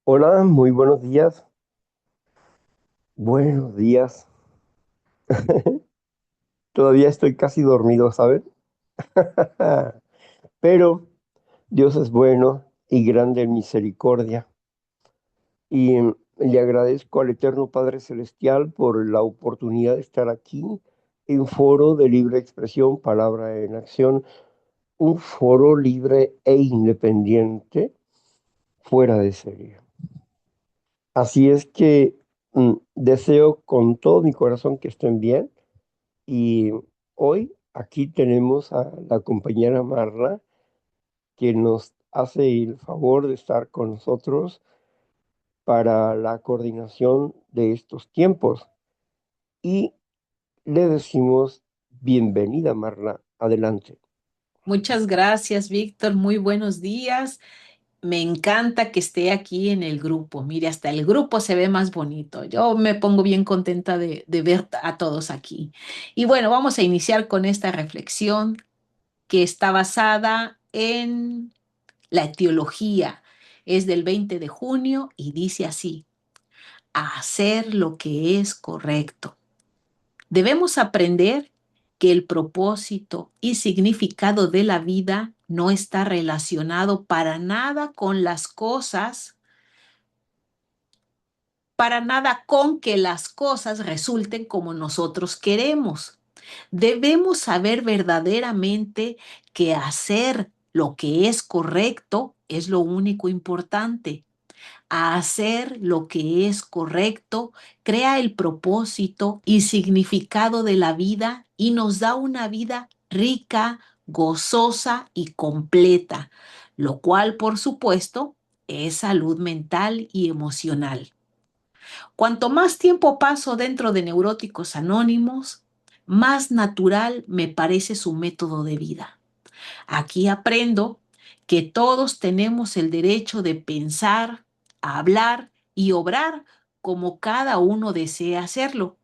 Hola, muy buenos días. Buenos días. Todavía estoy casi dormido, ¿saben? Pero Dios es bueno y grande en misericordia. Y le agradezco al Eterno Padre Celestial por la oportunidad de estar aquí en Foro de Libre Expresión, Palabra en Acción, un foro libre e independiente fuera de serie. Así es que deseo con todo mi corazón que estén bien. Y hoy aquí tenemos a la compañera Marla que nos hace el favor de estar con nosotros para la coordinación de estos tiempos. Y le decimos bienvenida, Marla. Adelante. Muchas gracias, Víctor. Muy buenos días. Me encanta que esté aquí en el grupo. Mire, hasta el grupo se ve más bonito. Yo me pongo bien contenta de ver a todos aquí. Y bueno, vamos a iniciar con esta reflexión que está basada en la etiología. Es del 20 de junio y dice así: a hacer lo que es correcto. Debemos aprender que el propósito y significado de la vida no está relacionado para nada con las cosas, para nada con que las cosas resulten como nosotros queremos. Debemos saber verdaderamente que hacer lo que es correcto es lo único importante. A hacer lo que es correcto, crea el propósito y significado de la vida y nos da una vida rica, gozosa y completa, lo cual, por supuesto, es salud mental y emocional. Cuanto más tiempo paso dentro de Neuróticos Anónimos, más natural me parece su método de vida. Aquí aprendo que todos tenemos el derecho de pensar, hablar y obrar como cada uno desea hacerlo,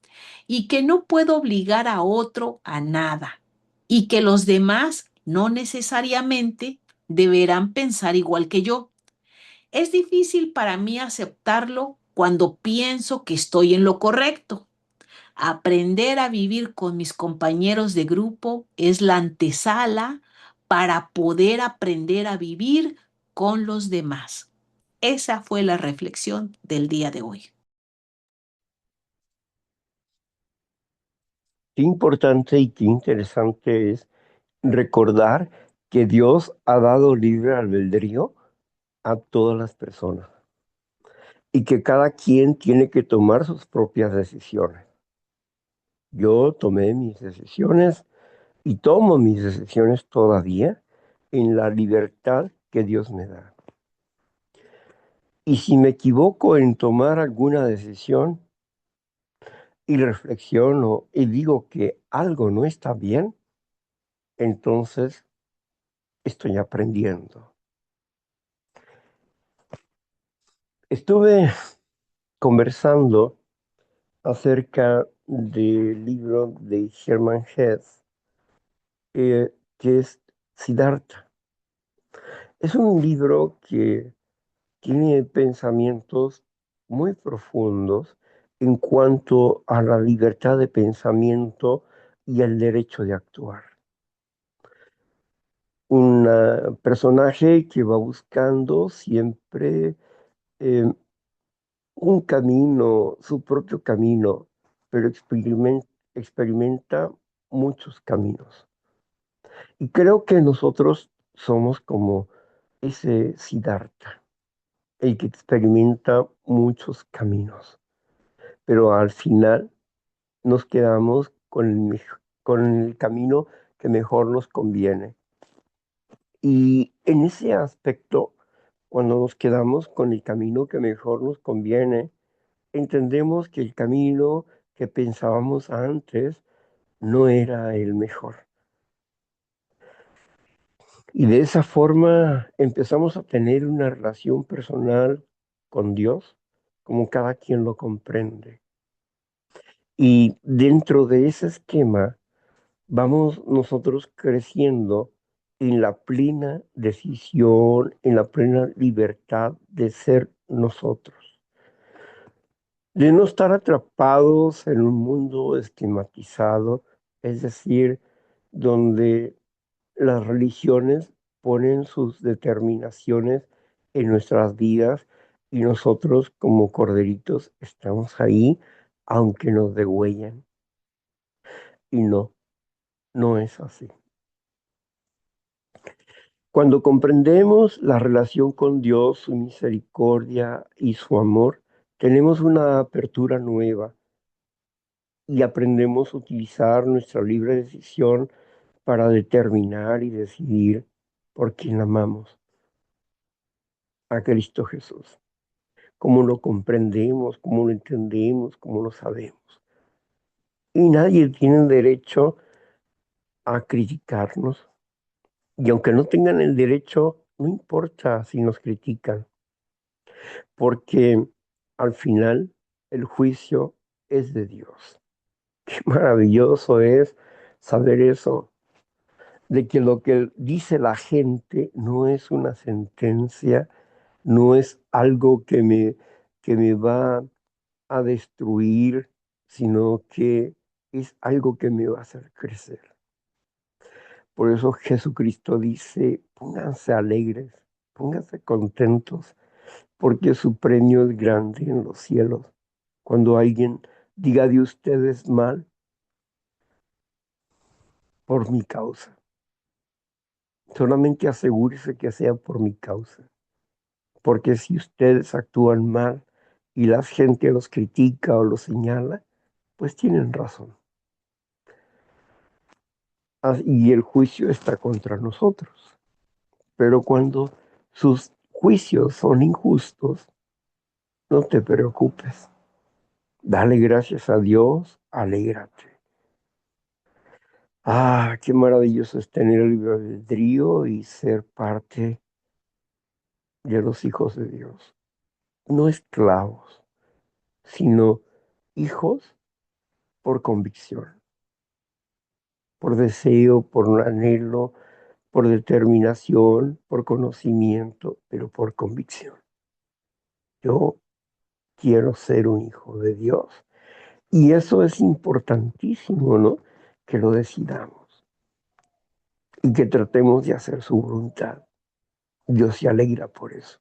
y que no puedo obligar a otro a nada, y que los demás no necesariamente deberán pensar igual que yo. Es difícil para mí aceptarlo cuando pienso que estoy en lo correcto. Aprender a vivir con mis compañeros de grupo es la antesala para poder aprender a vivir con los demás. Esa fue la reflexión del día de hoy. Qué importante y qué interesante es recordar que Dios ha dado libre albedrío a todas las personas y que cada quien tiene que tomar sus propias decisiones. Yo tomé mis decisiones y tomo mis decisiones todavía en la libertad que Dios me da. Y si me equivoco en tomar alguna decisión y reflexiono y digo que algo no está bien, entonces estoy aprendiendo. Estuve conversando acerca del libro de Hermann Hesse, que es Siddhartha. Es un libro que tiene pensamientos muy profundos en cuanto a la libertad de pensamiento y el derecho de actuar. Un personaje que va buscando siempre eh, un camino, su propio camino, pero experimenta muchos caminos. Y creo que nosotros somos como ese Siddhartha, el que experimenta muchos caminos, pero al final nos quedamos con el camino que mejor nos conviene. Y en ese aspecto, cuando nos quedamos con el camino que mejor nos conviene, entendemos que el camino que pensábamos antes no era el mejor. Y de esa forma empezamos a tener una relación personal con Dios, como cada quien lo comprende. Y dentro de ese esquema vamos nosotros creciendo en la plena decisión, en la plena libertad de ser nosotros, de no estar atrapados en un mundo estigmatizado, es decir, donde las religiones ponen sus determinaciones en nuestras vidas y nosotros como corderitos estamos ahí aunque nos degüellen. Y no, no es así. Cuando comprendemos la relación con Dios, su misericordia y su amor, tenemos una apertura nueva y aprendemos a utilizar nuestra libre decisión para determinar y decidir por quién amamos a Cristo Jesús. Cómo lo comprendemos, cómo lo entendemos, cómo lo sabemos. Y nadie tiene derecho a criticarnos. Y aunque no tengan el derecho, no importa si nos critican, porque al final el juicio es de Dios. Qué maravilloso es saber eso, de que lo que dice la gente no es una sentencia, no es algo que me va a destruir, sino que es algo que me va a hacer crecer. Por eso Jesucristo dice, pónganse alegres, pónganse contentos, porque su premio es grande en los cielos. Cuando alguien diga de ustedes mal por mi causa, solamente asegúrese que sea por mi causa, porque si ustedes actúan mal y la gente los critica o los señala, pues tienen razón. Y el juicio está contra nosotros. Pero cuando sus juicios son injustos, no te preocupes. Dale gracias a Dios, alégrate. Ah, qué maravilloso es tener el libre albedrío y ser parte de los hijos de Dios. No esclavos, sino hijos por convicción, por deseo, por un anhelo, por determinación, por conocimiento, pero por convicción. Yo quiero ser un hijo de Dios. Y eso es importantísimo, ¿no? Que lo decidamos y que tratemos de hacer su voluntad. Dios se alegra por eso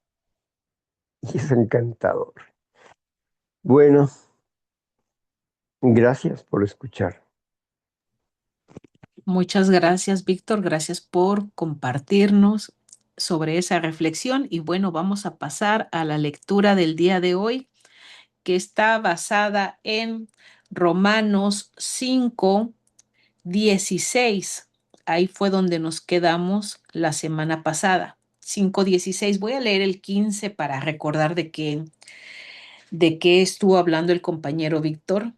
y es encantador. Bueno, gracias por escuchar. Muchas gracias, Víctor. Gracias por compartirnos sobre esa reflexión. Y bueno, vamos a pasar a la lectura del día de hoy, que está basada en Romanos 5:16. Ahí fue donde nos quedamos la semana pasada. 5:16. Voy a leer el 15 para recordar de qué estuvo hablando el compañero Víctor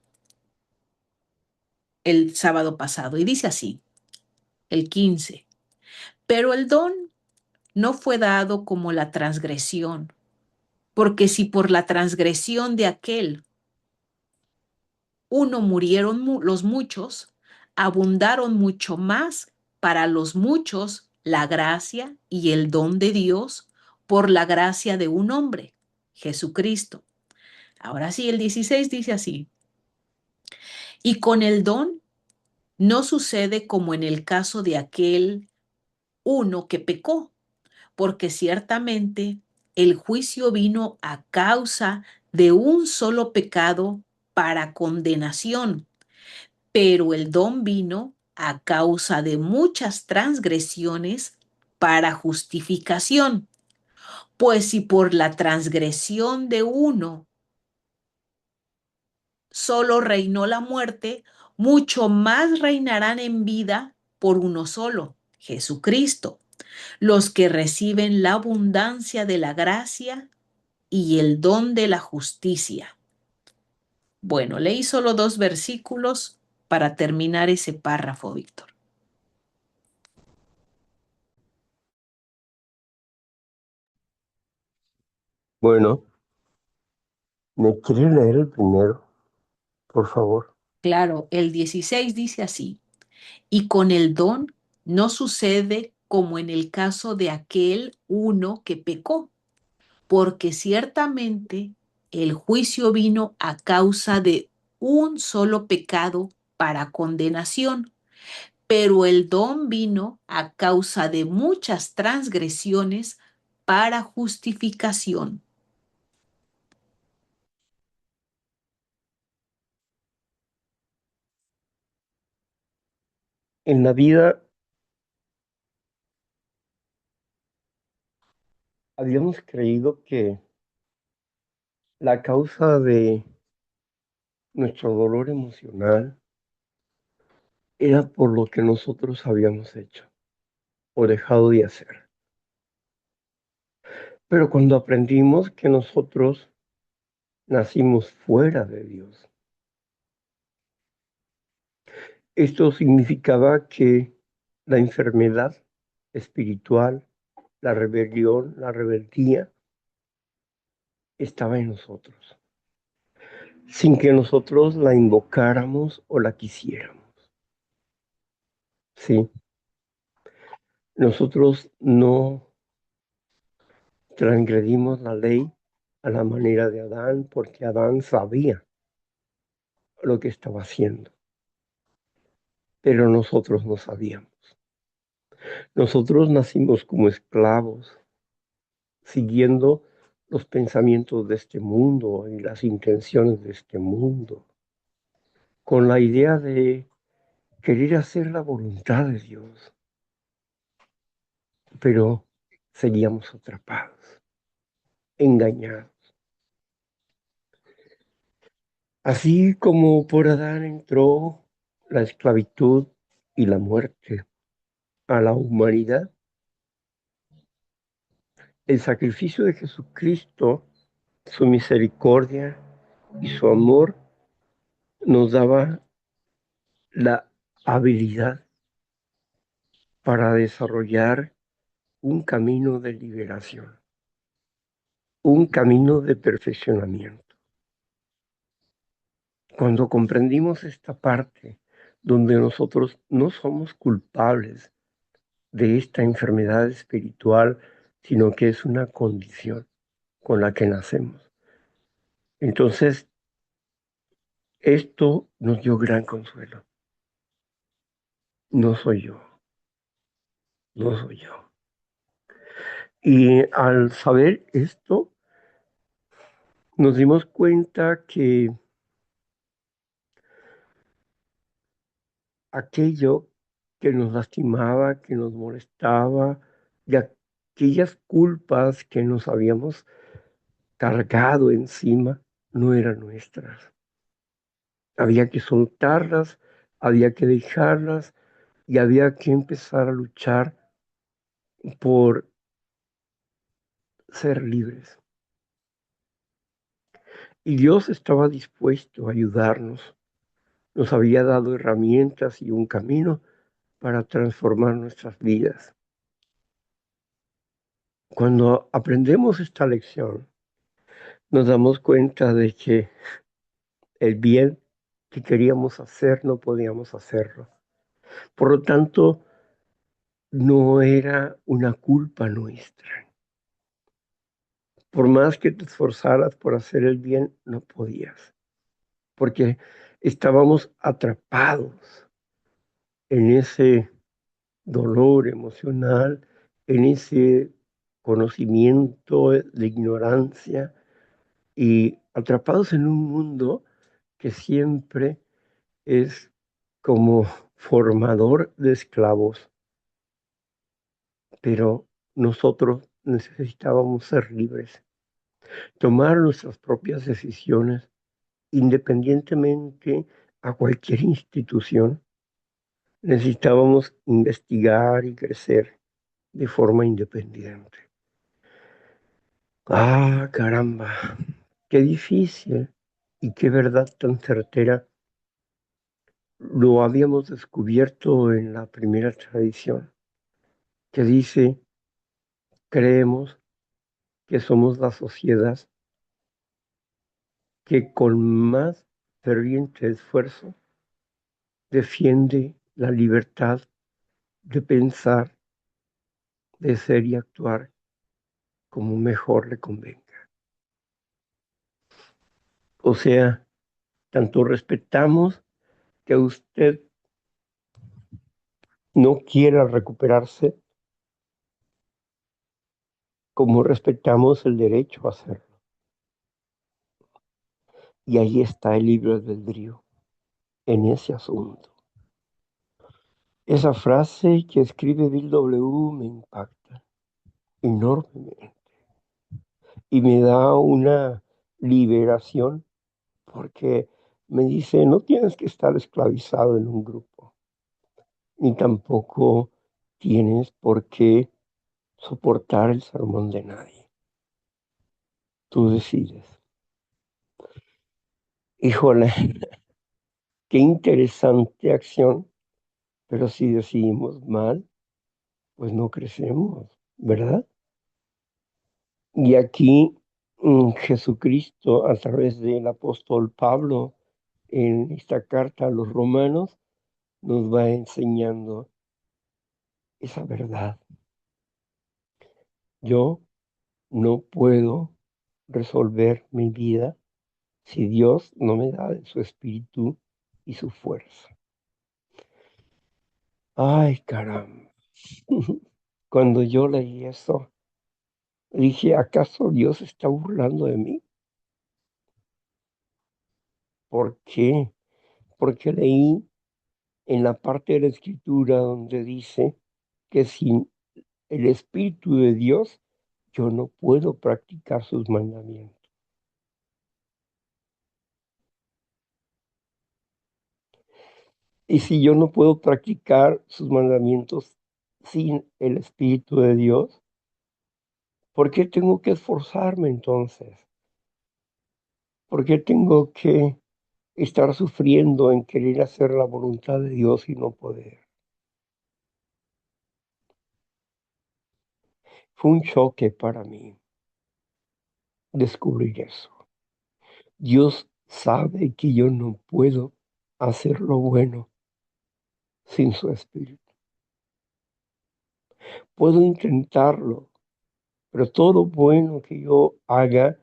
el sábado pasado. Y dice así, el 15. Pero el don no fue dado como la transgresión, porque si por la transgresión de aquel uno murieron los muchos, abundaron mucho más para los muchos la gracia y el don de Dios por la gracia de un hombre, Jesucristo. Ahora sí, el 16 dice así, y con el don no sucede como en el caso de aquel uno que pecó, porque ciertamente el juicio vino a causa de un solo pecado para condenación, pero el don vino a causa de muchas transgresiones para justificación. Pues si por la transgresión de uno solo reinó la muerte, mucho más reinarán en vida por uno solo, Jesucristo, los que reciben la abundancia de la gracia y el don de la justicia. Bueno, leí solo 2 versículos para terminar ese párrafo, Víctor. Bueno, ¿me quiere leer el primero, por favor? Claro, el 16 dice así, y con el don no sucede como en el caso de aquel uno que pecó, porque ciertamente el juicio vino a causa de un solo pecado para condenación, pero el don vino a causa de muchas transgresiones para justificación. En la vida habíamos creído que la causa de nuestro dolor emocional era por lo que nosotros habíamos hecho o dejado de hacer. Pero cuando aprendimos que nosotros nacimos fuera de Dios, esto significaba que la enfermedad espiritual, la rebelión, la rebeldía, estaba en nosotros, sin que nosotros la invocáramos o la quisiéramos. Sí, nosotros no transgredimos la ley a la manera de Adán, porque Adán sabía lo que estaba haciendo, pero nosotros no sabíamos. Nosotros nacimos como esclavos, siguiendo los pensamientos de este mundo y las intenciones de este mundo, con la idea de querer hacer la voluntad de Dios, pero seguíamos atrapados, engañados. Así como por Adán entró la esclavitud y la muerte a la humanidad, el sacrificio de Jesucristo, su misericordia y su amor nos daba la habilidad para desarrollar un camino de liberación, un camino de perfeccionamiento. Cuando comprendimos esta parte donde nosotros no somos culpables de esta enfermedad espiritual, sino que es una condición con la que nacemos. Entonces, esto nos dio gran consuelo. No soy yo, no soy yo. Y al saber esto, nos dimos cuenta que aquello que nos lastimaba, que nos molestaba, y aquellas culpas que nos habíamos cargado encima, no eran nuestras. Había que soltarlas, había que dejarlas y había que empezar a luchar por ser libres. Y Dios estaba dispuesto a ayudarnos. Nos había dado herramientas y un camino para transformar nuestras vidas. Cuando aprendemos esta lección, nos damos cuenta de que el bien que queríamos hacer no podíamos hacerlo. Por lo tanto, no era una culpa nuestra. Por más que te esforzaras por hacer el bien, no podías, porque estábamos atrapados en ese dolor emocional, en ese conocimiento de ignorancia y atrapados en un mundo que siempre es como formador de esclavos, pero nosotros necesitábamos ser libres, tomar nuestras propias decisiones independientemente a cualquier institución. Necesitábamos investigar y crecer de forma independiente. Ah, caramba, qué difícil y qué verdad tan certera. Lo habíamos descubierto en la primera tradición, que dice, creemos que somos la sociedad que con más ferviente esfuerzo defiende la libertad de pensar, de ser y actuar como mejor le convenga. O sea, tanto respetamos que usted no quiera recuperarse, como respetamos el derecho a hacerlo. Y ahí está el libre albedrío en ese asunto. Esa frase que escribe Bill W. me impacta enormemente y me da una liberación porque me dice, no tienes que estar esclavizado en un grupo, ni tampoco tienes por qué soportar el sermón de nadie. Tú decides. Híjole, qué interesante acción, pero si decidimos mal, pues no crecemos, ¿verdad? Y aquí Jesucristo, a través del apóstol Pablo, en esta carta a los romanos, nos va enseñando esa verdad. Yo no puedo resolver mi vida si Dios no me da de su espíritu y su fuerza. Ay, caramba. Cuando yo leí eso, dije, ¿acaso Dios está burlando de mí? ¿Por qué? Porque leí en la parte de la escritura donde dice que sin el Espíritu de Dios yo no puedo practicar sus mandamientos. Y si yo no puedo practicar sus mandamientos sin el Espíritu de Dios, ¿por qué tengo que esforzarme entonces? ¿Por qué tengo que estar sufriendo en querer hacer la voluntad de Dios y no poder? Fue un choque para mí descubrir eso. Dios sabe que yo no puedo hacer lo bueno sin su espíritu. Puedo intentarlo, pero todo lo bueno que yo haga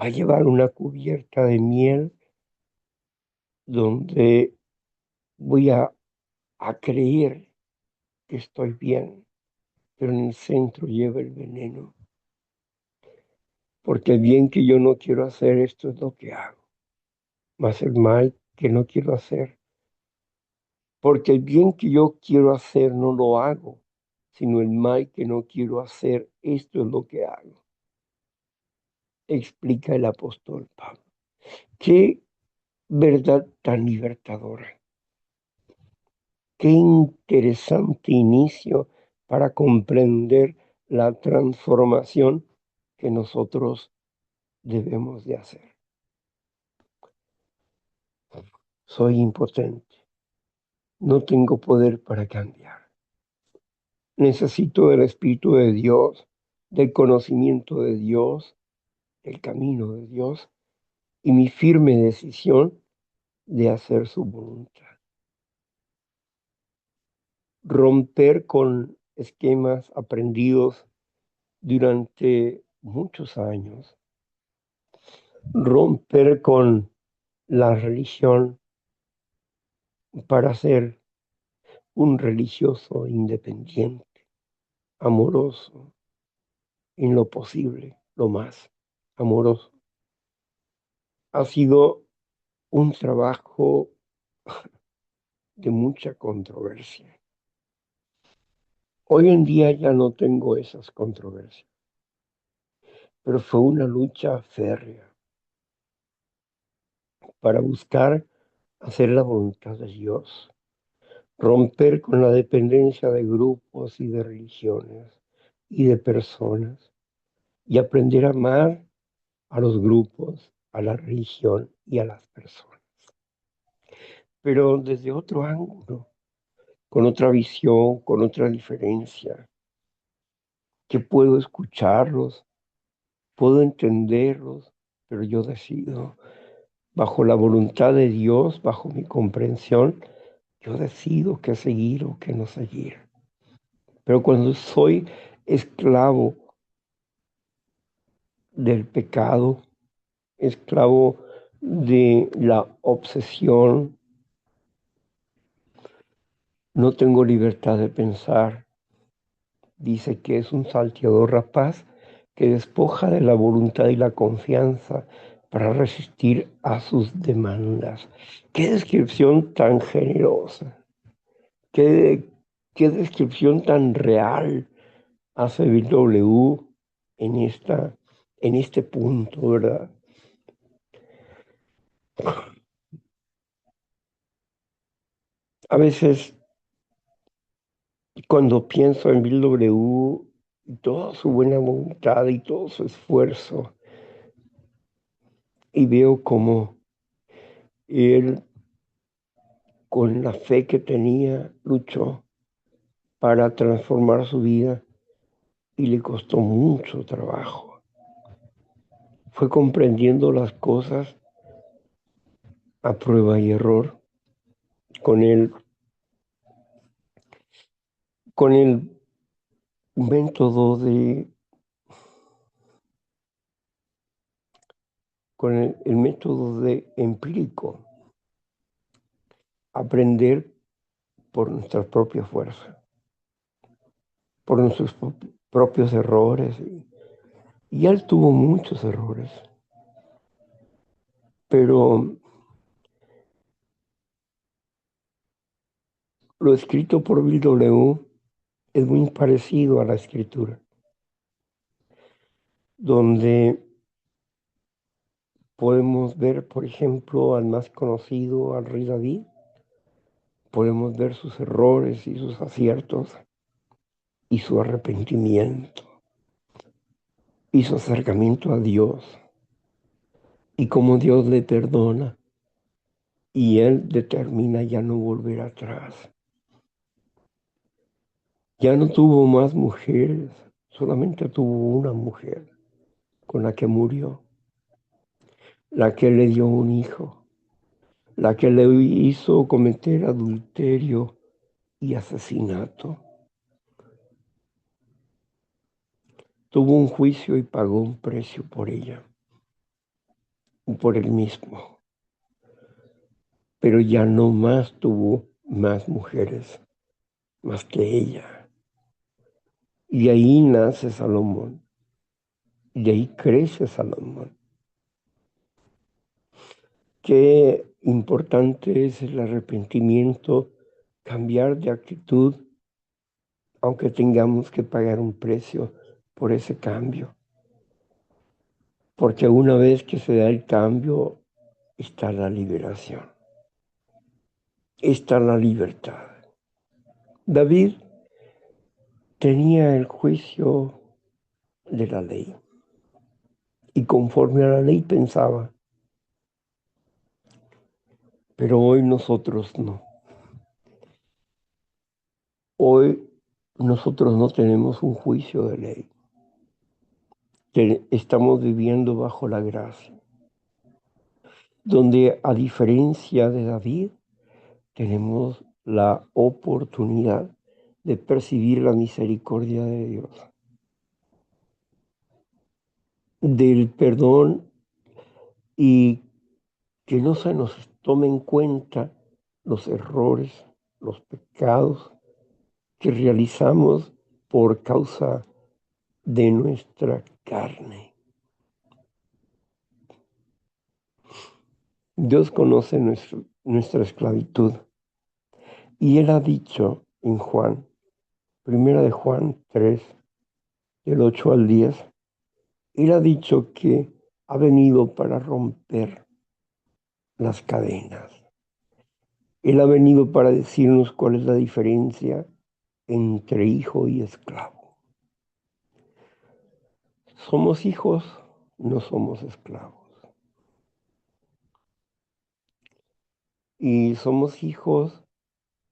va a llevar una cubierta de miel donde voy a creer que estoy bien, pero en el centro lleva el veneno. Porque el bien que yo no quiero hacer, esto es lo que hago. Más el mal que no quiero hacer. Porque el bien que yo quiero hacer no lo hago, sino el mal que no quiero hacer, esto es lo que hago. Explica el apóstol Pablo. Qué verdad tan libertadora. Qué interesante inicio para comprender la transformación que nosotros debemos de hacer. Soy impotente. No tengo poder para cambiar. Necesito del Espíritu de Dios, del conocimiento de Dios, del camino de Dios y mi firme decisión de hacer su voluntad. Romper con esquemas aprendidos durante muchos años. Romper con la religión para ser un religioso independiente, amoroso, en lo posible, lo más amoroso. Ha sido un trabajo de mucha controversia. Hoy en día ya no tengo esas controversias, pero fue una lucha férrea para buscar hacer la voluntad de Dios, romper con la dependencia de grupos y de religiones y de personas y aprender a amar a los grupos, a la religión y a las personas. Pero desde otro ángulo, con otra visión, con otra diferencia, que puedo escucharlos, puedo entenderlos, pero yo decido, bajo la voluntad de Dios, bajo mi comprensión, yo decido qué seguir o qué no seguir. Pero cuando soy esclavo del pecado, esclavo de la obsesión. No tengo libertad de pensar. Dice que es un salteador rapaz que despoja de la voluntad y la confianza para resistir a sus demandas. Qué descripción tan generosa, qué, qué descripción tan real hace Bill W. en en este punto, ¿verdad? A veces cuando pienso en Bill W. y toda su buena voluntad y todo su esfuerzo, y veo cómo él, con la fe que tenía, luchó para transformar su vida y le costó mucho trabajo. Fue comprendiendo las cosas a prueba y error con con el método de el método de empírico, aprender por nuestra propia fuerza, por nuestros propios errores. Y él tuvo muchos errores, pero lo escrito por Bill W. es muy parecido a la escritura, donde podemos ver, por ejemplo, al más conocido, al rey David, podemos ver sus errores y sus aciertos y su arrepentimiento y su acercamiento a Dios y cómo Dios le perdona y él determina ya no volver atrás. Ya no tuvo más mujeres, solamente tuvo una mujer con la que murió, la que le dio un hijo, la que le hizo cometer adulterio y asesinato. Tuvo un juicio y pagó un precio por ella, por él mismo, pero ya no más tuvo más mujeres, más que ella. Y de ahí nace Salomón, y de ahí crece Salomón. Qué importante es el arrepentimiento, cambiar de actitud, aunque tengamos que pagar un precio por ese cambio. Porque una vez que se da el cambio, está la liberación, está la libertad. David tenía el juicio de la ley y conforme a la ley pensaba, pero hoy nosotros no. Hoy nosotros no tenemos un juicio de ley. Estamos viviendo bajo la gracia, donde a diferencia de David, tenemos la oportunidad de percibir la misericordia de Dios, del perdón y que no se nos tome en cuenta los errores, los pecados que realizamos por causa de nuestra carne. Dios conoce nuestra esclavitud y Él ha dicho en Juan, primera de Juan 3, del 8 al 10, Él ha dicho que ha venido para romper las cadenas. Él ha venido para decirnos cuál es la diferencia entre hijo y esclavo. Somos hijos, no somos esclavos. Y somos hijos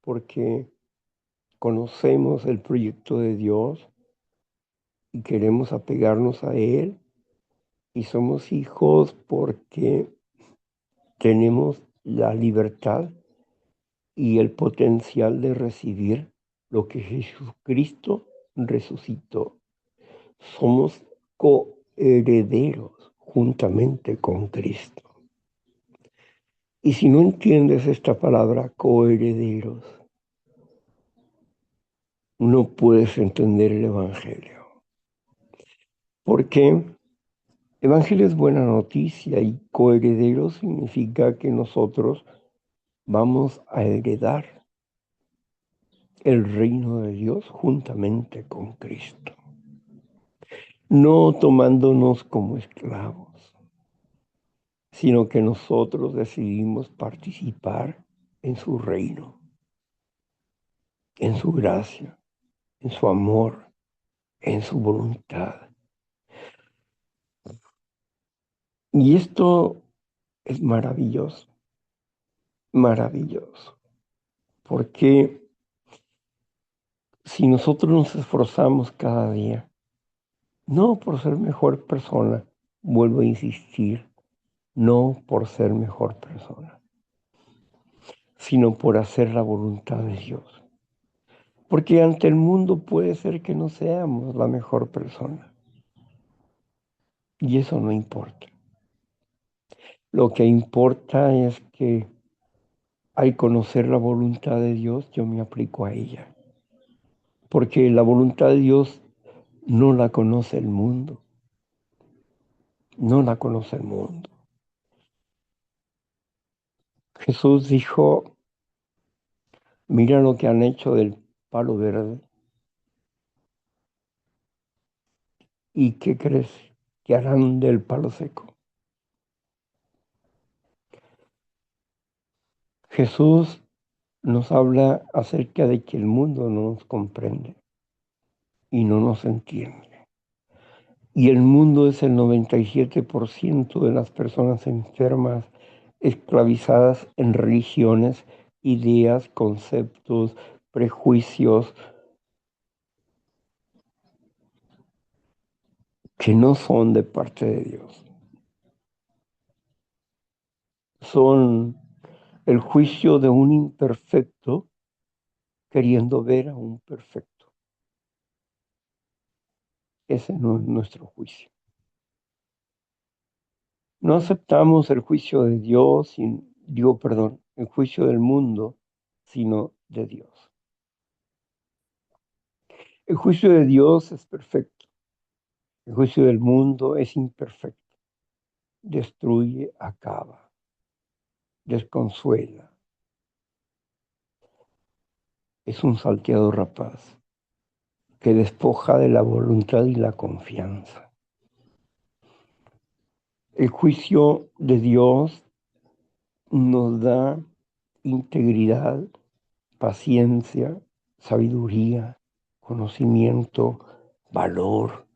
porque conocemos el proyecto de Dios y queremos apegarnos a Él. Y somos hijos porque tenemos la libertad y el potencial de recibir lo que Jesucristo resucitó. Somos coherederos juntamente con Cristo. Y si no entiendes esta palabra coherederos, no puedes entender el Evangelio. Porque Evangelio es buena noticia y coheredero significa que nosotros vamos a heredar el reino de Dios juntamente con Cristo, no tomándonos como esclavos, sino que nosotros decidimos participar en su reino, en su gracia, en su amor, en su voluntad. Y esto es maravilloso, maravilloso, porque si nosotros nos esforzamos cada día, no por ser mejor persona, vuelvo a insistir, no por ser mejor persona, sino por hacer la voluntad de Dios. Porque ante el mundo puede ser que no seamos la mejor persona. Y eso no importa. Lo que importa es que al conocer la voluntad de Dios, yo me aplico a ella. Porque la voluntad de Dios no la conoce el mundo. No la conoce el mundo. Jesús dijo, mira lo que han hecho del palo verde. ¿Y qué crees que harán del palo seco? Jesús nos habla acerca de que el mundo no nos comprende y no nos entiende. Y el mundo es el 97% de las personas enfermas, esclavizadas en religiones, ideas, conceptos, prejuicios que no son de parte de Dios. Son el juicio de un imperfecto queriendo ver a un perfecto. Ese no es nuestro juicio. No aceptamos el juicio de Dios, el juicio del mundo, sino de Dios. El juicio de Dios es perfecto. El juicio del mundo es imperfecto. Destruye, acaba, desconsuela. Es un salteador rapaz que despoja de la voluntad y la confianza. El juicio de Dios nos da integridad, paciencia, sabiduría, conocimiento, valor.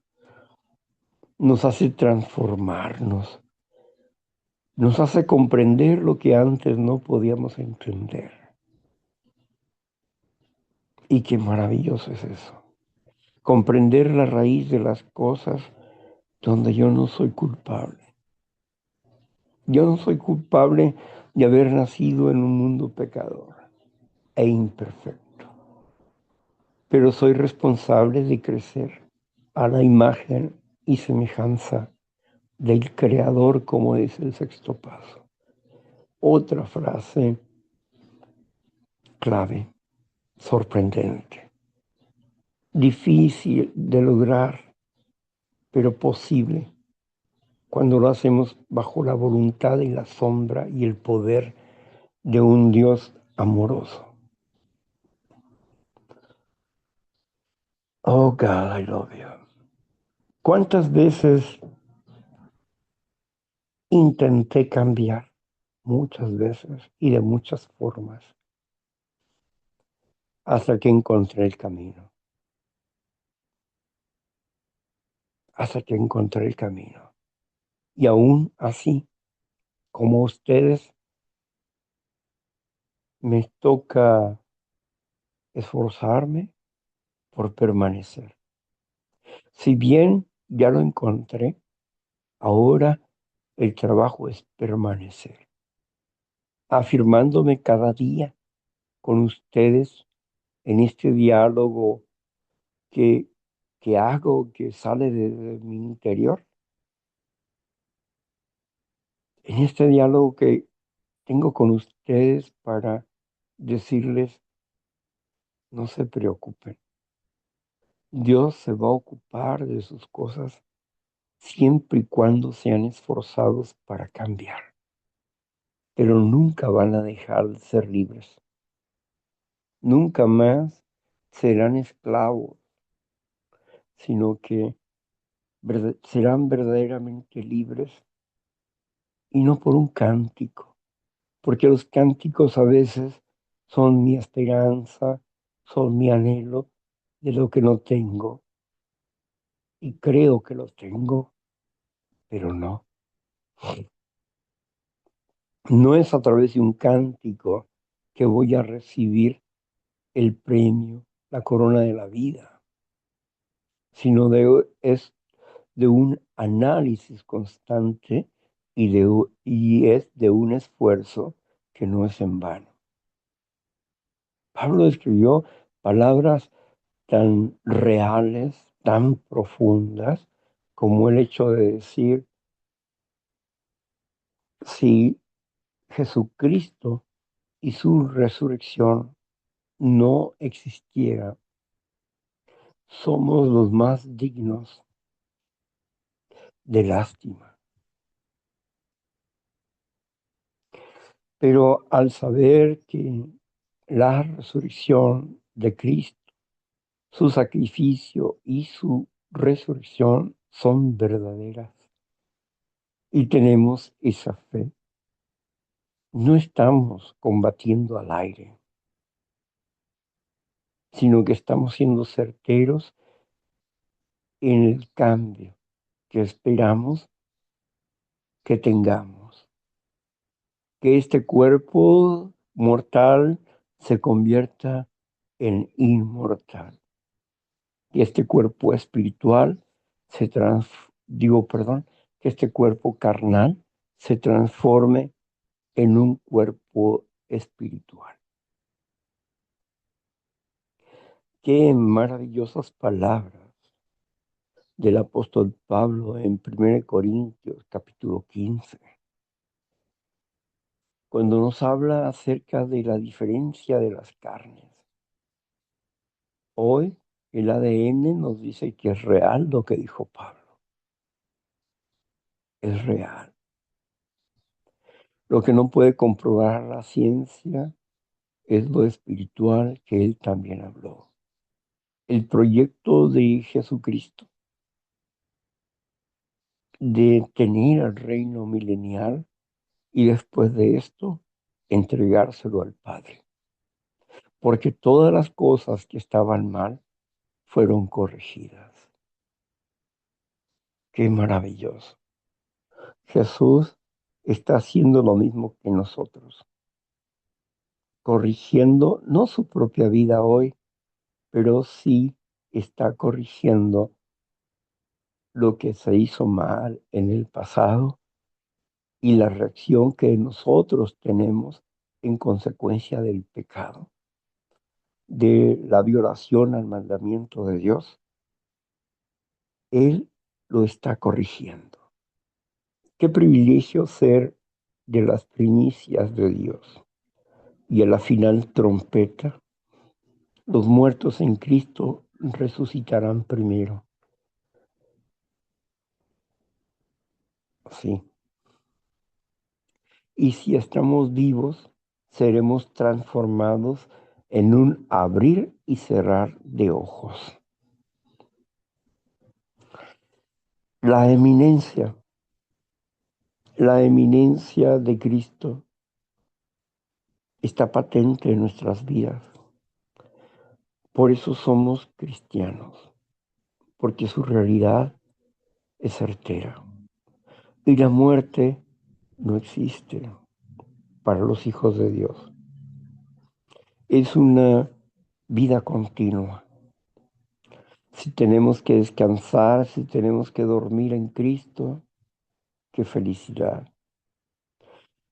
Nos hace transformarnos, nos hace comprender lo que antes no podíamos entender. Y qué maravilloso es eso. Comprender la raíz de las cosas donde yo no soy culpable. Yo no soy culpable de haber nacido en un mundo pecador e imperfecto, pero soy responsable de crecer a la imagen y semejanza del Creador, como es el sexto paso. Otra frase clave, sorprendente, difícil de lograr, pero posible cuando lo hacemos bajo la voluntad y la sombra y el poder de un Dios amoroso. Oh God, I love you. ¿Cuántas veces intenté cambiar? Muchas veces y de muchas formas, hasta que encontré el camino. Hasta que encontré el camino. Y aún así, como ustedes, me toca esforzarme por permanecer. Si bien ya lo encontré, ahora el trabajo es permanecer, afirmándome cada día con ustedes en este diálogo que, que hago, que sale de mi interior, en este diálogo que tengo con ustedes para decirles, no se preocupen. Dios se va a ocupar de sus cosas siempre y cuando sean esforzados para cambiar, pero nunca van a dejar de ser libres. Nunca más serán esclavos, sino que serán verdaderamente libres y no por un cántico, porque los cánticos a veces son mi esperanza, son mi anhelo de lo que no tengo y creo que lo tengo, pero no. No es a través de un cántico que voy a recibir el premio, la corona de la vida, sino es de un análisis constante y es de un esfuerzo que no es en vano. Pablo escribió palabras tan reales, tan profundas, como el hecho de decir, si Jesucristo y su resurrección no existiera, somos los más dignos de lástima. Pero al saber que la resurrección de Cristo, su sacrificio y su resurrección son verdaderas y tenemos esa fe, no estamos combatiendo al aire, sino que estamos siendo certeros en el cambio que esperamos que tengamos, que este cuerpo mortal se convierta en inmortal, que este cuerpo espiritual que este cuerpo carnal se transforme en un cuerpo espiritual. Qué maravillosas palabras del apóstol Pablo en 1 Corintios capítulo 15, cuando nos habla acerca de la diferencia de las carnes. Hoy el ADN nos dice que es real lo que dijo Pablo, es real. Lo que no puede comprobar la ciencia es lo espiritual que él también habló. El proyecto de Jesucristo de tener el reino milenial y después de esto entregárselo al Padre. Porque todas las cosas que estaban mal fueron corregidas. Qué maravilloso. Jesús está haciendo lo mismo que nosotros, corrigiendo no su propia vida hoy, pero sí está corrigiendo lo que se hizo mal en el pasado y la reacción que nosotros tenemos en consecuencia del pecado, de la violación al mandamiento de Dios. Él lo está corrigiendo. Qué privilegio ser de las primicias de Dios. Y a la final trompeta, los muertos en Cristo resucitarán primero. Sí. Y si estamos vivos, seremos transformados en un abrir y cerrar de ojos. La eminencia, la eminencia de Cristo está patente en nuestras vidas. Por eso somos cristianos, porque su realidad es certera. Y la muerte no existe para los hijos de Dios. Es una vida continua. Si tenemos que descansar, si tenemos que dormir en Cristo, qué felicidad.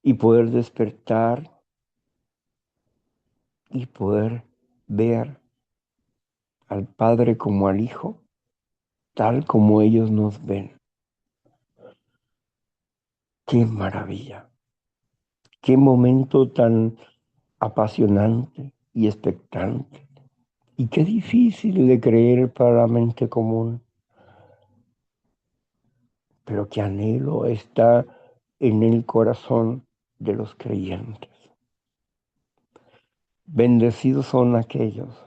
Y poder despertar y poder ver al Padre como al Hijo, tal como ellos nos ven. Qué maravilla, qué momento tan apasionante y expectante. Y qué difícil de creer para la mente común, pero qué anhelo está en el corazón de los creyentes. Bendecidos son aquellos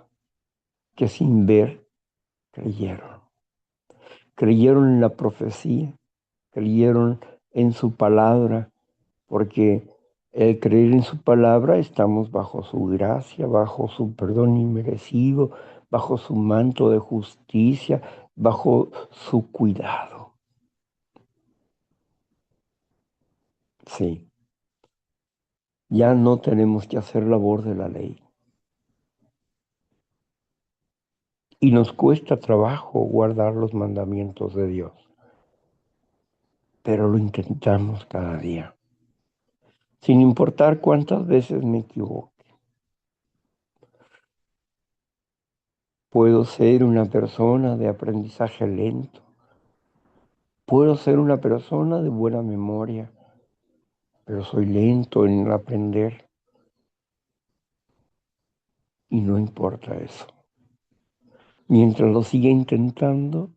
que sin ver creyeron. Creyeron en la profecía, creyeron en su palabra, porque el creer en su palabra estamos bajo su gracia, bajo su perdón inmerecido, bajo su manto de justicia, bajo su cuidado. Sí, ya no tenemos que hacer labor de la ley. Y nos cuesta trabajo guardar los mandamientos de Dios, pero lo intentamos cada día, sin importar cuántas veces me equivoque. Puedo ser una persona de aprendizaje lento, puedo ser una persona de buena memoria, pero soy lento en aprender y no importa eso. Mientras lo siga intentando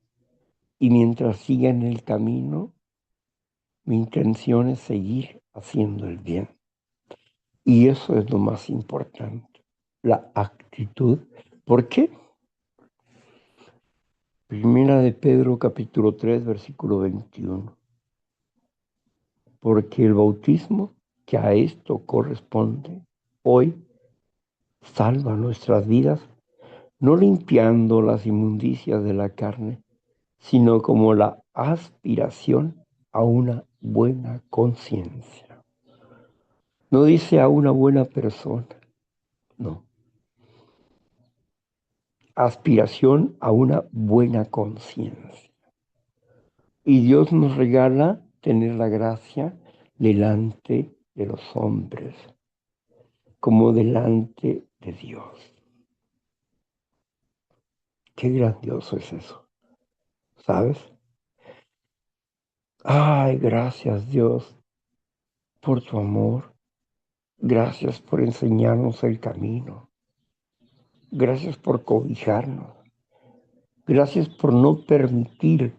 y mientras siga en el camino, mi intención es seguir haciendo el bien. Y eso es lo más importante, la actitud. ¿Por qué? Primera de Pedro capítulo 3 versículo 21. Porque el bautismo que a esto corresponde hoy salva nuestras vidas, no limpiando las inmundicias de la carne, sino como la aspiración a una buena conciencia. No dice a una buena persona, no. Aspiración a una buena conciencia. Y Dios nos regala tener la gracia delante de los hombres, como delante de Dios. Qué grandioso es eso, ¿sabes? Ay, gracias Dios por tu amor. Gracias por enseñarnos el camino. Gracias por cobijarnos. Gracias por no permitir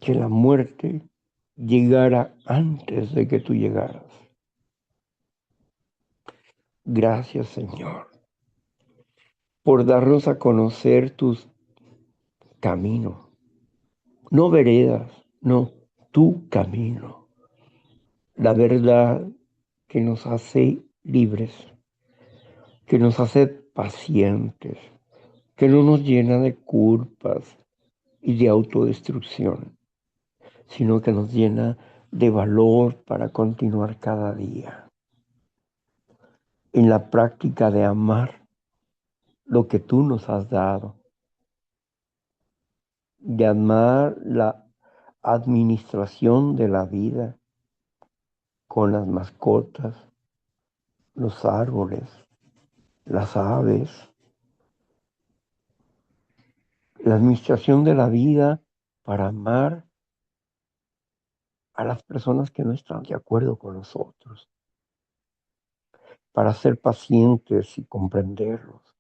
que la muerte llegara antes de que tú llegaras. Gracias, Señor, por darnos a conocer tus caminos, no veredas, no, tu camino, la verdad que nos hace libres, que nos hace pacientes, que no nos llena de culpas y de autodestrucción, sino que nos llena de valor para continuar cada día en la práctica de amar lo que tú nos has dado, de amar la administración de la vida con las mascotas, los árboles, las aves, la administración de la vida para amar a las personas que no están de acuerdo con nosotros, para ser pacientes y comprenderlos,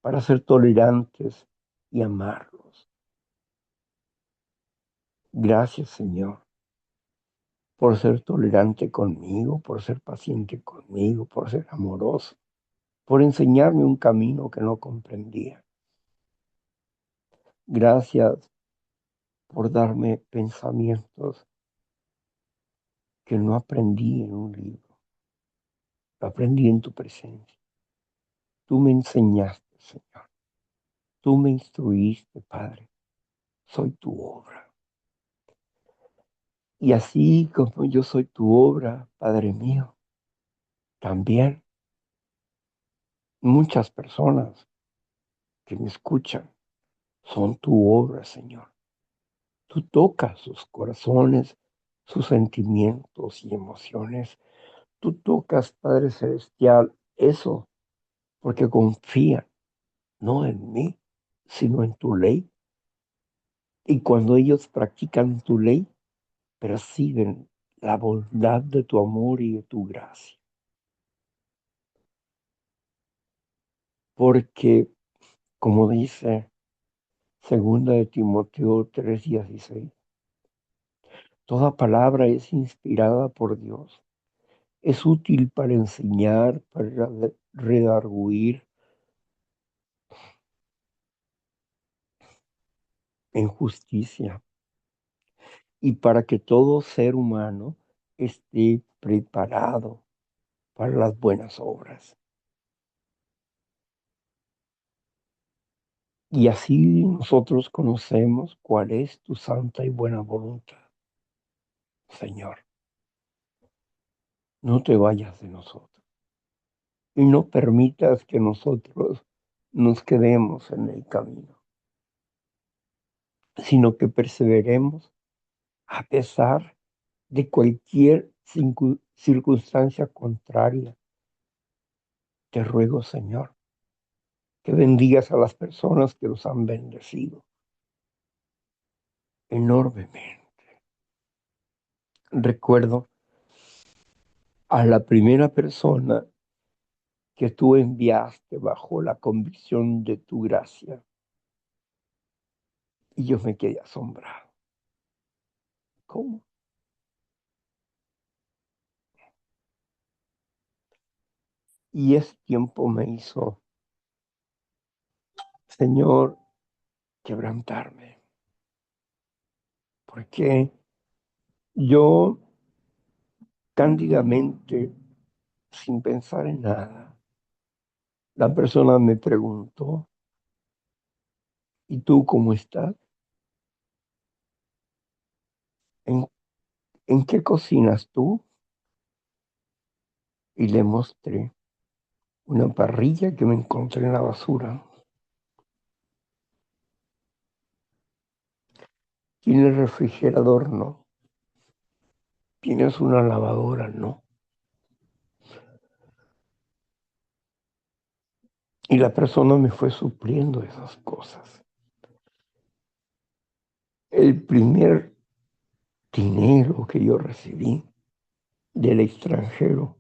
para ser tolerantes y amarlos. Gracias, Señor, por ser tolerante conmigo, por ser paciente conmigo, por ser amoroso, por enseñarme un camino que no comprendía. Gracias por darme pensamientos que no aprendí en un libro, lo aprendí en tu presencia. Tú me enseñaste, Señor. Tú me instruiste, Padre. Soy tu obra. Y así como yo soy tu obra, Padre mío, también muchas personas que me escuchan son tu obra, Señor. Tú tocas sus corazones, sus sentimientos y emociones. Tú tocas, Padre Celestial, eso porque confían no en mí, sino en tu ley. Y cuando ellos practican tu ley, perciben la bondad de tu amor y de tu gracia. Porque, como dice segunda de Timoteo 3:16, toda palabra es inspirada por Dios. Es útil para enseñar, para redarguir en justicia y para que todo ser humano esté preparado para las buenas obras. Y así nosotros conocemos cuál es tu santa y buena voluntad. Señor, no te vayas de nosotros y no permitas que nosotros nos quedemos en el camino, sino que perseveremos a pesar de cualquier circunstancia contraria. Te ruego, Señor, que bendigas a las personas que nos han bendecido enormemente. Recuerdo a la primera persona que tú enviaste bajo la convicción de tu gracia y yo me quedé asombrado. ¿Cómo? Y ese tiempo me hizo, Señor, quebrantarme, porque yo cándidamente, sin pensar en nada, la persona me preguntó, ¿y tú cómo estás? ¿En, en qué cocinas tú? Y le mostré una parrilla que me encontré en la basura. ¿Tienes refrigerador? No. ¿Tienes una lavadora? No. Y la persona me fue supliendo esas cosas. El primer dinero que yo recibí del extranjero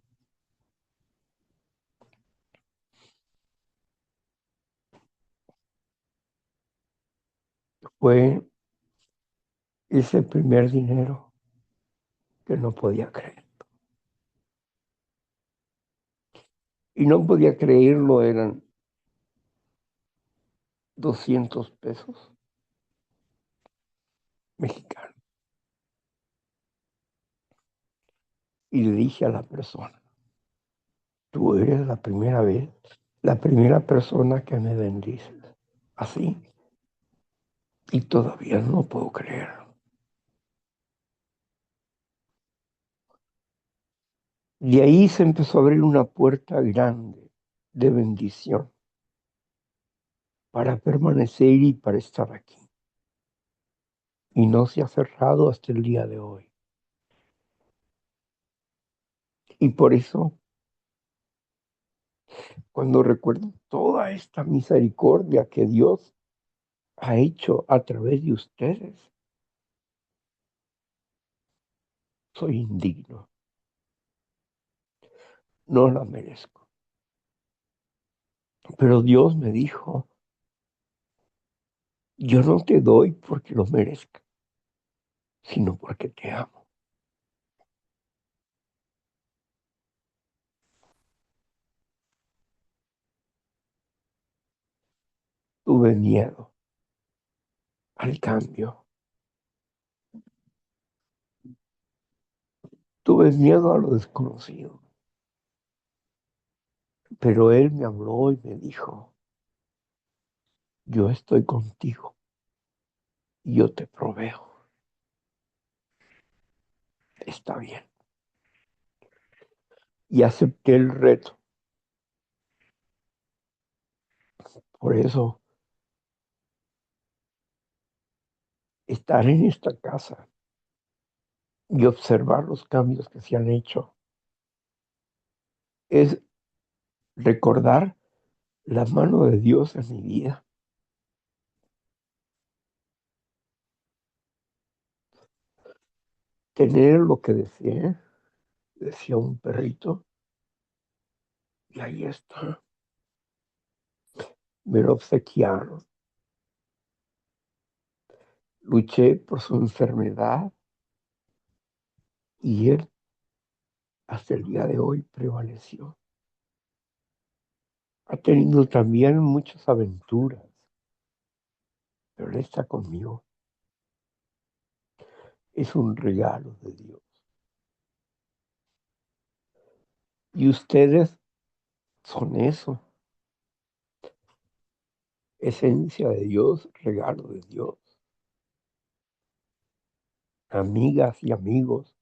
fue ese primer dinero que no podía creer. Y no podía creerlo, eran 200 pesos mexicanos. Y le dije a la persona, tú eres la primera vez, la primera persona que me bendices. Así. Y todavía no puedo creer. De ahí se empezó a abrir una puerta grande de bendición para permanecer y para estar aquí. Y no se ha cerrado hasta el día de hoy. Y por eso, cuando recuerdo toda esta misericordia que Dios ha hecho a través de ustedes, soy indigno. No la merezco. Pero Dios me dijo, yo no te doy porque lo merezca, sino porque te amo. Tuve miedo al cambio. Tuve miedo a lo desconocido. Pero Él me habló y me dijo, yo estoy contigo y yo te proveo. Está bien. Y acepté el reto. Por eso, estar en esta casa y observar los cambios que se han hecho es recordar la mano de Dios en mi vida. tener lo que deseé, decía un perrito, y ahí está, me lo obsequiaron. Luché por su enfermedad y él hasta el día de hoy prevaleció. Ha tenido también muchas aventuras, pero él está conmigo. Es un regalo de Dios. Y ustedes son eso, esencia de Dios, regalo de Dios. Amigas y amigos,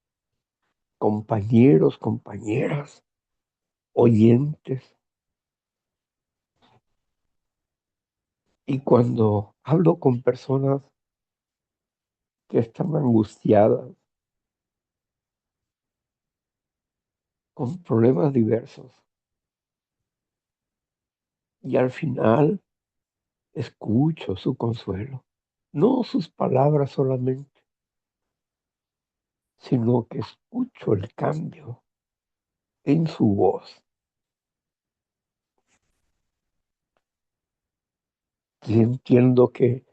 compañeros, compañeras, oyentes. Y cuando hablo con personas que están angustiadas, con problemas diversos, y al final escucho su consuelo, no sus palabras solamente, sino que escucho el cambio en su voz. Y entiendo que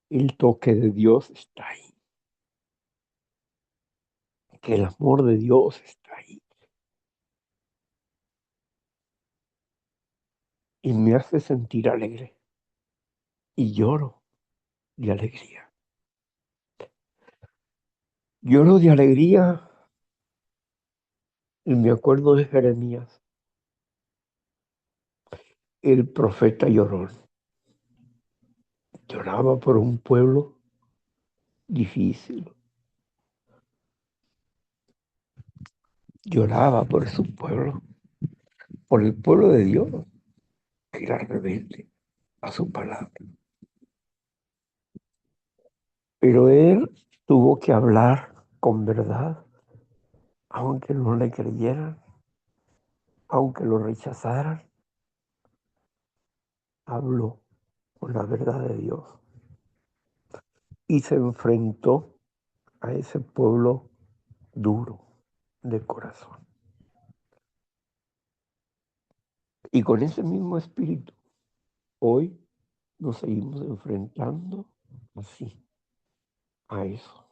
el toque de Dios está ahí, que el amor de Dios está ahí. Y me hace sentir alegre. Y lloro de alegría. Lloro de alegría y me acuerdo de Jeremías, el profeta llorón. Lloraba por un pueblo difícil. Lloraba por su pueblo, por el pueblo de Dios, que era rebelde a su palabra. Pero él tuvo que hablar con verdad, aunque no le creyeran, aunque lo rechazaran, habló con la verdad de Dios y se enfrentó a ese pueblo duro de corazón. Y con ese mismo espíritu, hoy nos seguimos enfrentando así a eso.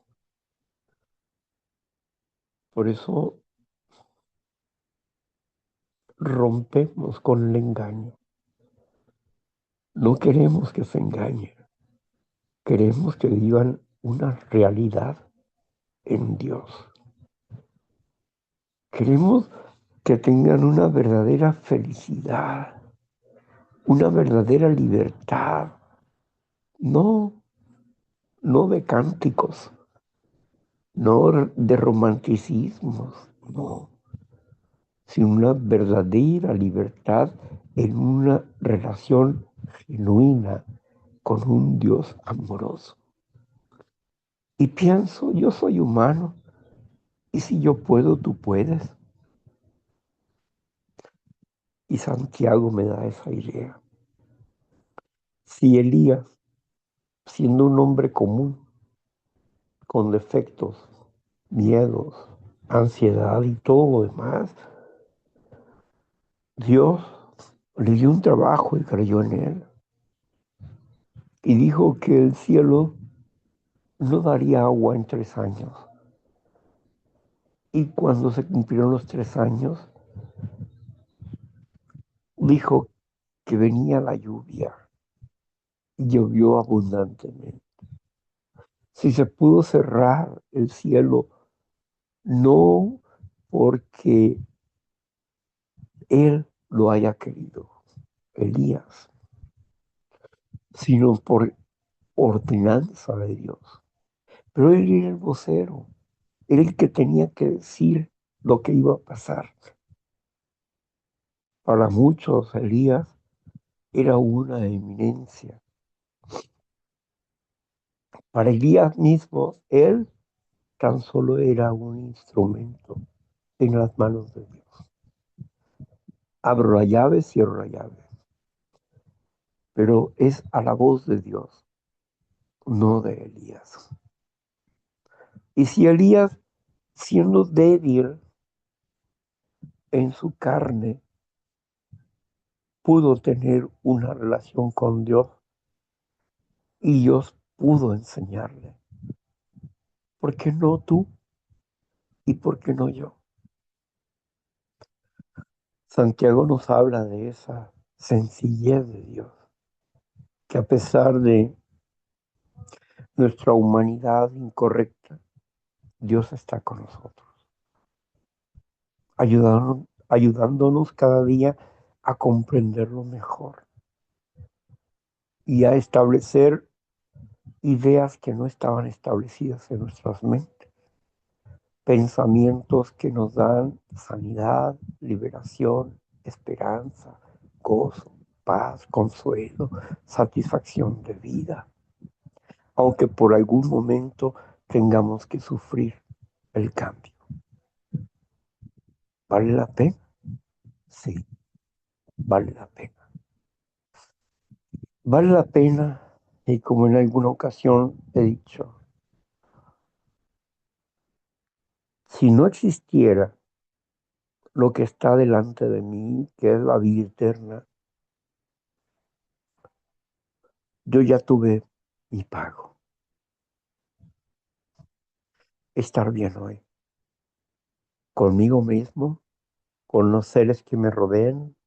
Por eso rompemos con el engaño. No queremos que se engañen. Queremos que vivan una realidad en Dios. Queremos que tengan una verdadera felicidad, una verdadera libertad. No, no de cánticos, no de romanticismos, no, sino una verdadera libertad en una relación genuina con un Dios amoroso. Y pienso, yo soy humano, y si yo puedo, tú puedes. Y Santiago me da esa idea. Si Elías, siendo un hombre común, con defectos, miedos, ansiedad y todo lo demás, Dios le dio un trabajo y creyó en él. Y dijo que el cielo no daría agua en 3 años. Y cuando se cumplieron los 3 años, dijo que venía la lluvia y llovió abundantemente. Si se pudo cerrar el cielo, no porque él lo haya querido, Elías, sino por ordenanza de Dios. Pero él era el vocero, era el que tenía que decir lo que iba a pasar. Para muchos, Elías era una eminencia. Para Elías mismo, él tan solo era un instrumento en las manos de Dios. Abro la llave, cierro la llave. Pero es a la voz de Dios, no de Elías. Y si Elías siendo débil en su carne, pudo tener una relación con Dios y Dios pudo enseñarle. ¿Por qué no tú y por qué no yo? Santiago nos habla de esa sencillez de Dios, que a pesar de nuestra humanidad incorrecta, Dios está con nosotros, ayudándonos cada día a comprenderlo mejor y a establecer ideas que no estaban establecidas en nuestras mentes, pensamientos que nos dan sanidad, liberación, esperanza, gozo, paz, consuelo, satisfacción de vida, aunque por algún momento tengamos que sufrir el cambio. ¿Vale la pena? Sí, vale la pena. Vale la pena, y como en alguna ocasión he dicho, si no existiera lo que está delante de mí, que es la vida eterna, yo ya tuve mi pago. Estar bien hoy, conmigo mismo, con los seres que me rodeen,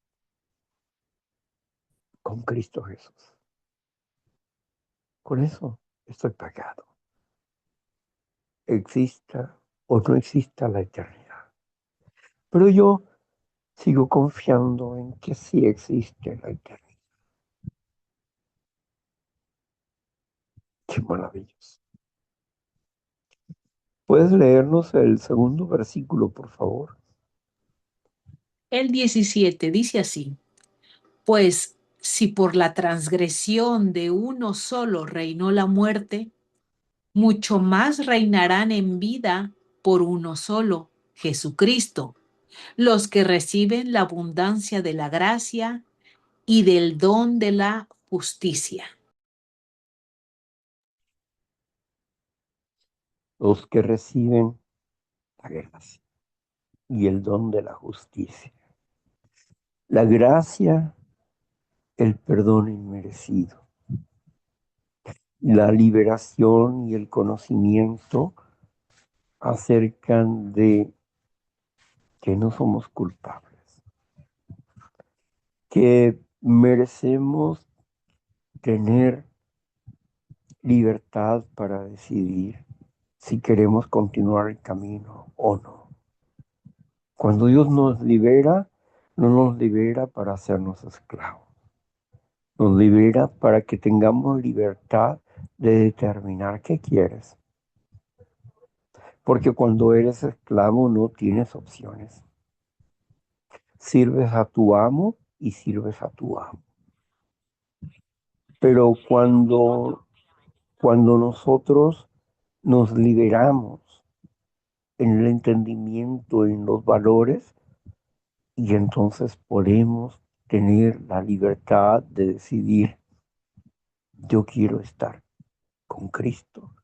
con Cristo Jesús. Con eso estoy pagado. Exista o no exista la eternidad. Pero yo sigo confiando en que sí existe la eternidad. Qué maravilloso. ¿Puedes leernos el segundo versículo, por favor? El 17 dice así, pues si por la transgresión de uno solo reinó la muerte, mucho más reinarán en vida por uno solo, Jesucristo, los que reciben la abundancia de la gracia y del don de la justicia. Los que reciben la gracia y el don de la justicia. La gracia, el perdón inmerecido. La liberación y el conocimiento acercan de que no somos culpables, que merecemos tener libertad para decidir si queremos continuar el camino o no. Cuando Dios nos libera, no nos libera para hacernos esclavos, nos libera para que tengamos libertad de determinar qué quieres. Porque cuando eres esclavo no tienes opciones. Sirves a tu amo y sirves a tu amo. Pero cuando nosotros nos liberamos en el entendimiento, en los valores, y entonces podemos tener la libertad de decidir, yo quiero estar con Cristo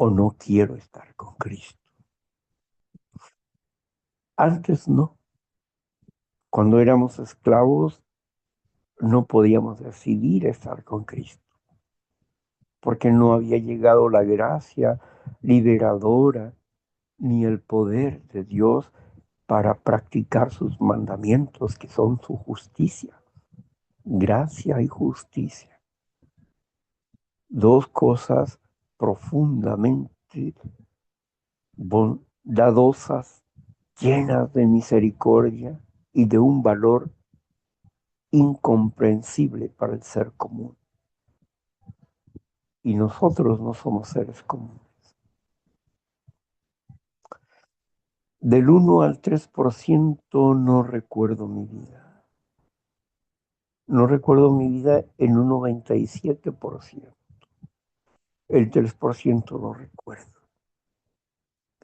o no quiero estar con Cristo. Antes no. Cuando éramos esclavos, no podíamos decidir estar con Cristo, porque no había llegado la gracia liberadora ni el poder de Dios para practicar sus mandamientos, que son su justicia. Gracia y justicia. Dos cosas profundamente bondadosas, llenas de misericordia y de un valor incomprensible para el ser común. Y nosotros no somos seres comunes. Del 1 al 3% no recuerdo mi vida. No recuerdo mi vida en un 97%. El 3% no recuerdo.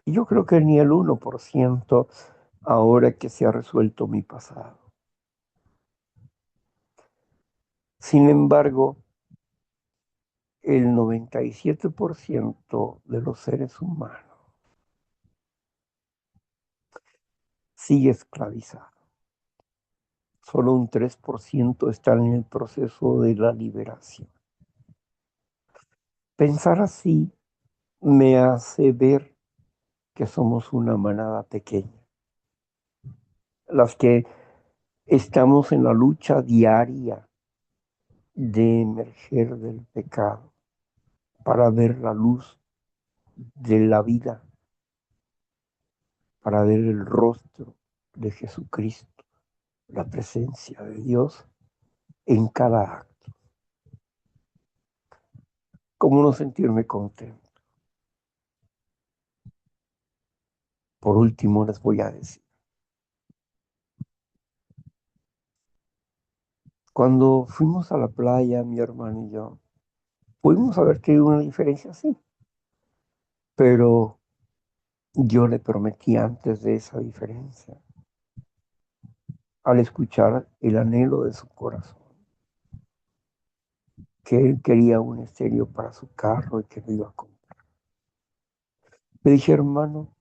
Y yo creo que ni el 1% ahora que se ha resuelto mi pasado. Sin embargo, el 97% de los seres humanos sigue esclavizado. Solo un 3% está en el proceso de la liberación. Pensar así me hace ver que somos una manada pequeña, las que estamos en la lucha diaria de emerger del pecado para ver la luz de la vida, para ver el rostro de Jesucristo, la presencia de Dios en cada acto. ¿Cómo no sentirme contento? Por último, les voy a decir, cuando fuimos a la playa, mi hermano y yo, pudimos haber tenido una diferencia así, pero yo le prometí antes de esa diferencia, al escuchar el anhelo de su corazón, que él quería un estéreo para su carro y que lo iba a comprar. Le dije, hermano,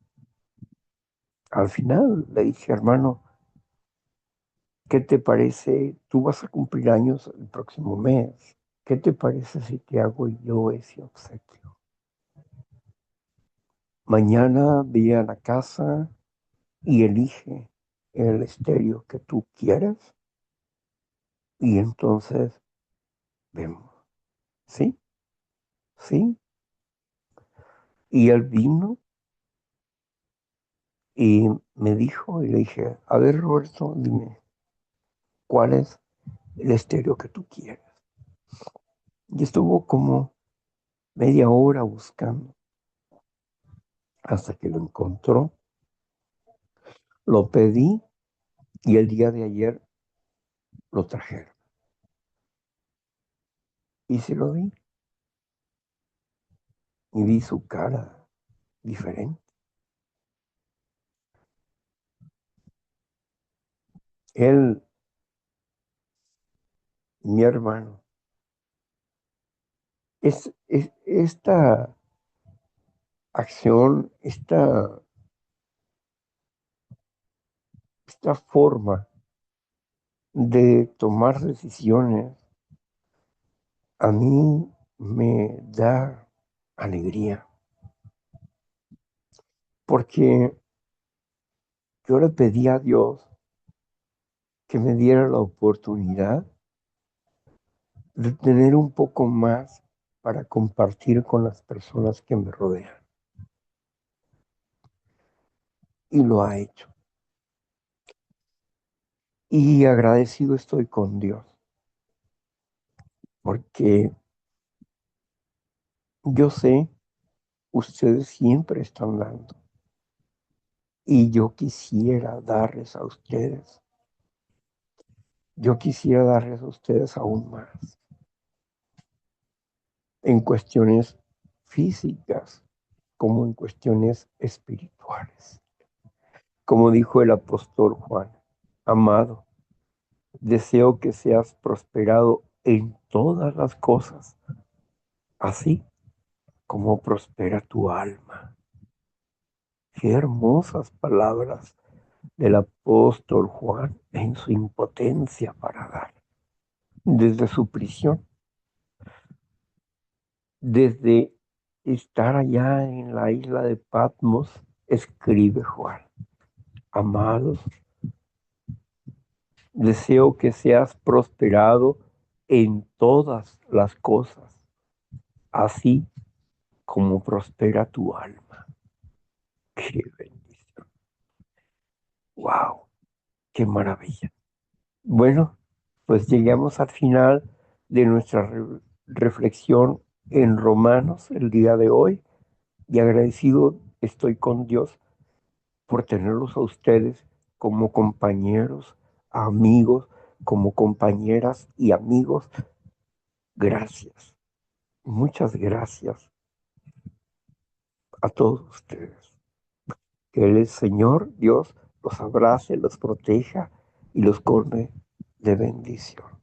al final le dije, hermano, ¿qué te parece? Tú vas a cumplir años el próximo mes. ¿Qué te parece si te hago yo ese obsequio? Mañana ve a la casa y elige el estéreo que tú quieras y entonces vemos. ¿Sí? ¿Sí? Y él vino y me dijo y le dije, a ver Roberto, dime, ¿cuál es el estéreo que tú quieres? Y estuvo como media hora buscando hasta que lo encontró. Lo pedí y el día de ayer lo trajeron. Y se lo di y vi su cara diferente. Él, mi hermano, esta acción, esta forma de tomar decisiones a mí me da alegría, porque yo le pedí a Dios que me diera la oportunidad de tener un poco más para compartir con las personas que me rodean. Y lo ha hecho. Y agradecido estoy con Dios, porque yo sé, ustedes siempre están dando. Y yo quisiera darles a ustedes. Yo quisiera darles a ustedes aún más en cuestiones físicas como en cuestiones espirituales. Como dijo el apóstol Juan, amado, deseo que seas prosperado en todas las cosas, así como prospera tu alma. Qué hermosas palabras del apóstol Juan en su impotencia para dar. Desde su prisión, desde estar allá en la isla de Patmos, escribe Juan, amados, deseo que seas prosperado en todas las cosas, así como prospera tu alma. Qué bendición. Wow, qué maravilla. Bueno, pues llegamos al final de nuestra reflexión en Romanos el día de hoy y agradecido estoy con Dios por tenerlos a ustedes como compañeros, amigos, como compañeras y amigos. Gracias, muchas gracias a todos ustedes. Que el Señor Dios los abrace, los proteja y los colme de bendición.